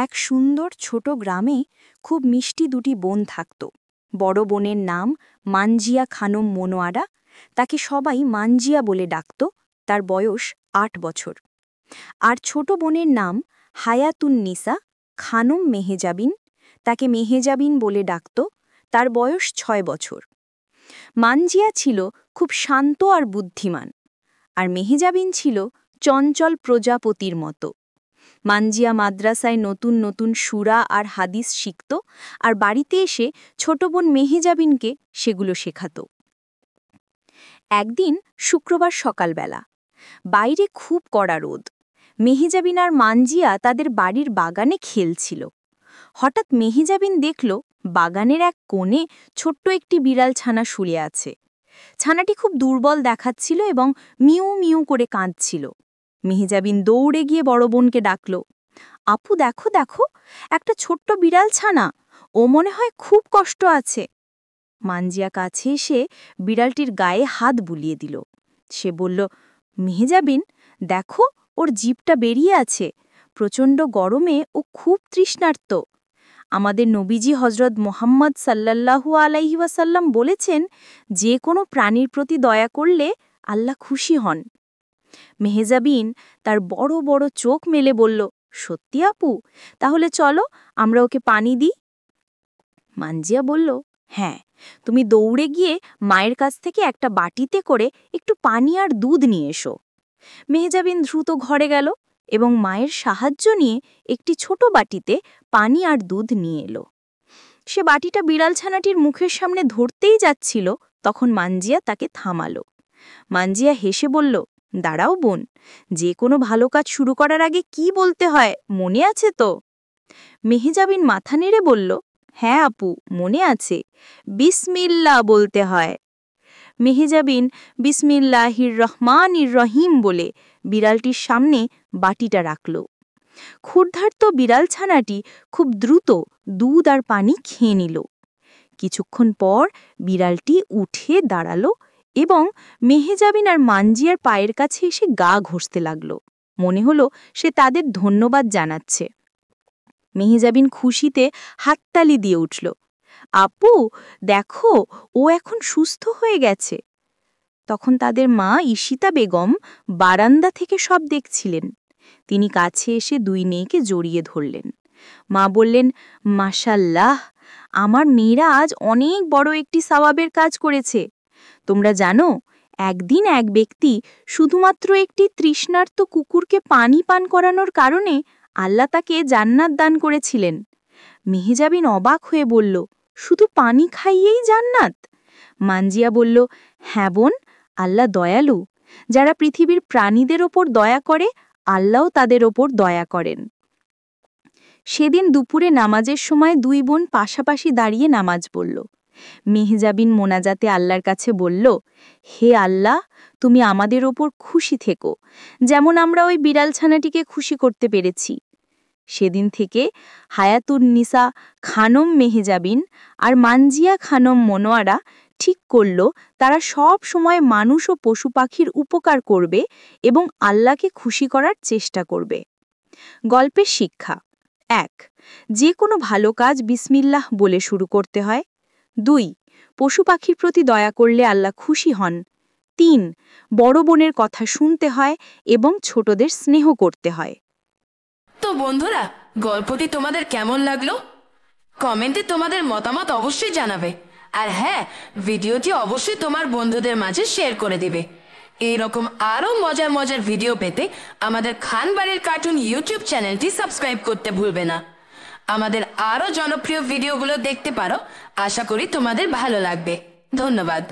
এক সুন্দর ছোট গ্রামে খুব মিষ্টি দুটি বোন থাকত। বড় বোনের নাম মানজিয়া খানম মনোয়ারা, তাকে সবাই মানজিয়া বলে ডাকত। তার বয়স ৮ বছর। আর ছোট বোনের নাম হায়াতুন্নিসা খানম মেহেজাবিন, তাকে মেহেজাবিন বলে ডাকত। তার বয়স ৬ বছর। মানজিয়া ছিল খুব শান্ত আর বুদ্ধিমান, আর মেহেজাবিন ছিল চঞ্চল প্রজাপতির মতো। মানজিয়া মাদ্রাসায় নতুন নতুন সূরা আর হাদিস শিখত, আর বাড়িতে এসে ছোট বোন মেহেজাবিনকে সেগুলো শেখাত। একদিন শুক্রবার সকালবেলা, বাইরে খুব কড়া রোদ। মেহেজাবিন আর মানজিয়া তাদের বাড়ির বাগানে খেলছিল। হঠাৎ মেহেজাবিন দেখল বাগানের এক কোণে ছোট্ট একটি বিড়াল ছানা শুয়ে আছে। ছানাটি খুব দুর্বল দেখাচ্ছিল এবং মিউ মিউ করে কাঁদছিল। মেহেজাবিন দৌড়ে গিয়ে বড় বোনকে ডাকল, আপু দেখো দেখো, একটা ছোট্ট বিড়াল ছানা, ও মনে হয় খুব কষ্ট আছে। মানজিয়া কাছে এসে বিড়ালটির গায়ে হাত বুলিয়ে দিল। সে বলল, মেহেজাবিন দেখো, ওর জিভটা বেরিয়ে আছে, প্রচণ্ড গরমে ও খুব তৃষ্ণার্ত। আমাদের নবীজি হজরত মোহাম্মদ সাল্লাল্লাহু আলাইহি ওয়াসাল্লাম বলেছেন, যে কোনো প্রাণীর প্রতি দয়া করলে আল্লাহ খুশি হন। মেহেজাবিন তার বড় বড় চোখ মেলে বলল, সত্যি আপু, তাহলে চলো আমরা ওকে পানি দিই। মানজিয়া বলল, হ্যাঁ, তুমি দৌড়ে গিয়ে মায়ের কাছ থেকে একটা বাটিতে করে একটু পানি আর দুধ নিয়ে এসো। মেহেজাবিন দ্রুত ঘরে গেল এবং মায়ের সাহায্য নিয়ে একটি ছোট বাটিতে পানি আর দুধ নিয়ে এলো। সে বাটিটা বিড়াল ছানাটির মুখের সামনে ধরতেই যাচ্ছিল, তখন মানজিয়া তাকে থামালো। মানজিয়া হেসে বলল, দাঁড়াও বোন, যে কোনো ভালো কাজ শুরু করার আগে কি বলতে হয় মনে আছে তো? মেহেজাবিন মাথা নেড়ে বলল, হ্যাঁ আপু, মনে আছে, বিসমিল্লাহ বলতে হয়। মেহেজাবিন বিসমিল্লাহির রহমানির রহিম বলে বিড়ালটির সামনে বাটিটা রাখল। ক্ষুধার্ত বিড়াল ছানাটি খুব দ্রুত দুধ আর পানি খেয়ে নিল। কিছুক্ষণ পর বিড়ালটি উঠে দাঁড়ালো এবং মেহেজাবিন আর মানজিয়ার পায়ের কাছে এসে গা ঘষতে লাগল। মনে হলো সে তাদের ধন্যবাদ জানাচ্ছে। মেহেজাবিন খুশিতে হাততালি দিয়ে উঠল, আপু দেখো, ও এখন সুস্থ হয়ে গেছে। তখন তাদের মা ঈশিতা বেগম বারান্দা থেকে সব দেখছিলেন। তিনি কাছে এসে দুই মেয়েকে জড়িয়ে ধরলেন। মা বললেন, মাশাল্লাহ, আমার মেয়েরা আজ অনেক বড় একটি সওয়াবের কাজ করেছে। তোমরা জানো, একদিন এক ব্যক্তি শুধুমাত্র একটি তৃষ্ণার্ত কুকুরকে পানি পান করানোর কারণে আল্লাহ তাকে জান্নাত দান করেছিলেন। মেহেজাবিন অবাক হয়ে বলল, শুধু পানি খাইয়েই জান্নাত? মানজিয়া বলল, হ্যাঁ বোন, আল্লাহ দয়ালু। যারা পৃথিবীর প্রাণীদের ওপর দয়া করে, আল্লাহও তাদের ওপর দয়া করেন। সেদিন দুপুরে নামাজের সময় দুই বোন পাশাপাশি দাঁড়িয়ে নামাজ পড়ল। মেহেজাবিন মোনাজাতে আল্লাহর কাছে বলল, হে আল্লাহ, তুমি আমাদের ওপর খুশি থেকো, যেমন আমরা ওই বিড়াল ছানাটিকে খুশি করতে পেরেছি। সেদিন থেকে হায়াতুন্নিসা খানম মেহেজাবিন আর মানজিয়া খানম মনোয়ারা ঠিক করল তারা সব সময় মানুষ ও পশু পাখির উপকার করবে এবং আল্লাহকে খুশি করার চেষ্টা করবে। গল্পের শিক্ষা: ১. যে কোনো ভালো কাজ বিসমিল্লাহ বলে শুরু করতে হয়। ২. পশু পাখির প্রতি দয়া করলে আল্লাহ খুশি হন। ৩. বড় বোনের কথা শুনতে হয় এবং ছোটদের স্নেহ করতে হয়। তো বন্ধুরা, গল্পটি তোমাদের কেমন লাগলো? কমেন্টে তোমাদের মতামত অবশ্যই জানাবে। আর হ্যাঁ, ভিডিওটি অবশ্যই তোমার বন্ধুদের মাঝে শেয়ার করে দিবে। এইরকম আরো মজার মজার ভিডিও পেতে আমাদের খান বাড়ির কার্টুন ইউটিউব চ্যানেলটি সাবস্ক্রাইব করতে ভুলবে না। আমাদের আরো জনপ্রিয় ভিডিওগুলো দেখতে পারো। আশা করি তোমাদের ভালো লাগবে। ধন্যবাদ।